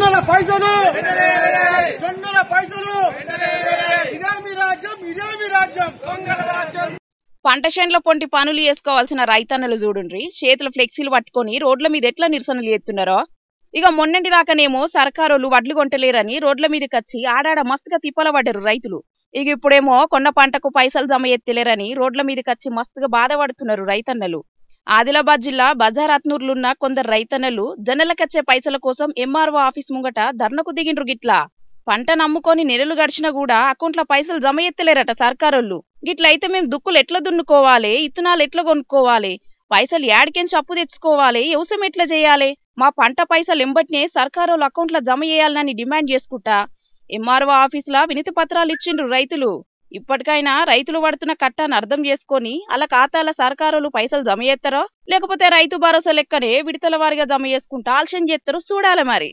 జొన్నల పైసలు జొన్నల పైసలు ఇదే మీ రాజ్యం ఇదే మీ రాజ్యం దొంగల రాజ్యం. పంట చేనుల పొంటి పనులు చేసుకోవాల్సిన రైతన్నలు చూడుండ్రి చేతుల ఫ్లెక్సీలు పట్టుకొని రోడ్ల మీద ఎట్లా నిరసనలు చేస్తున్నారో. ఇక మొన్నటి దాకానేమో సర్కారోళ్ళు వడ్లు కొంటలేరని రోడ్ల మీదకి వచ్చి ఆడాడ మస్తుగా తిప్పల పడ్డారు రైతులు. ఇక ఇప్పుడేమో కొన్న పంటకు పైసలు జమ ఎత్తలేరని రోడ్ల మీదకి వచ్చి మస్తుగా బాధపడుతున్నారు రైతన్నలు. ఆదిలాబాద్ జిల్లా బజారాత్నూర్లున్న కొందరు రైతన్నలు జనలకచ్చే పైసల కోసం ఎంఆర్ఓ ఆఫీస్ ముంగట ధర్నకు దిగిండ్రు. గిట్లా పంట నమ్ముకొని నెలలు గడిచినా కూడా అకౌంట్ల పైసలు జమ ఎత్తలేరట సర్కారోళ్ళు. గిట్లయితే మేము దుక్కులు ఎట్లా దున్నుకోవాలి, ఇత్తనాలు ఎట్లా కొనుక్కోవాలి, పైసలు యాడికెంచి అప్పు తెచ్చుకోవాలి, వ్యవసాయం ఎట్లా చేయాలి, మా పంట పైసలు ఎంబటినే సర్కారోళ్ళు అకౌంట్ల జమ చేయాలని డిమాండ్ చేసుకుంటా ఎంఆర్ఓ ఆఫీసులా వినతి పత్రాలు ఇచ్చిండ్రు రైతులు. ఇప్పటికైనా రైతులు పడుతున్న కట్టాన్ని అర్థం చేసుకొని అలా ఖాతాల సర్కారోళ్ళు పైసలు జమ చేస్తారో లేకపోతే రైతు భరోసా లెక్కనే విడతల వారిగా జమ చేసుకుంటా ఆలస్యం చేస్తారో చూడాలి మరి.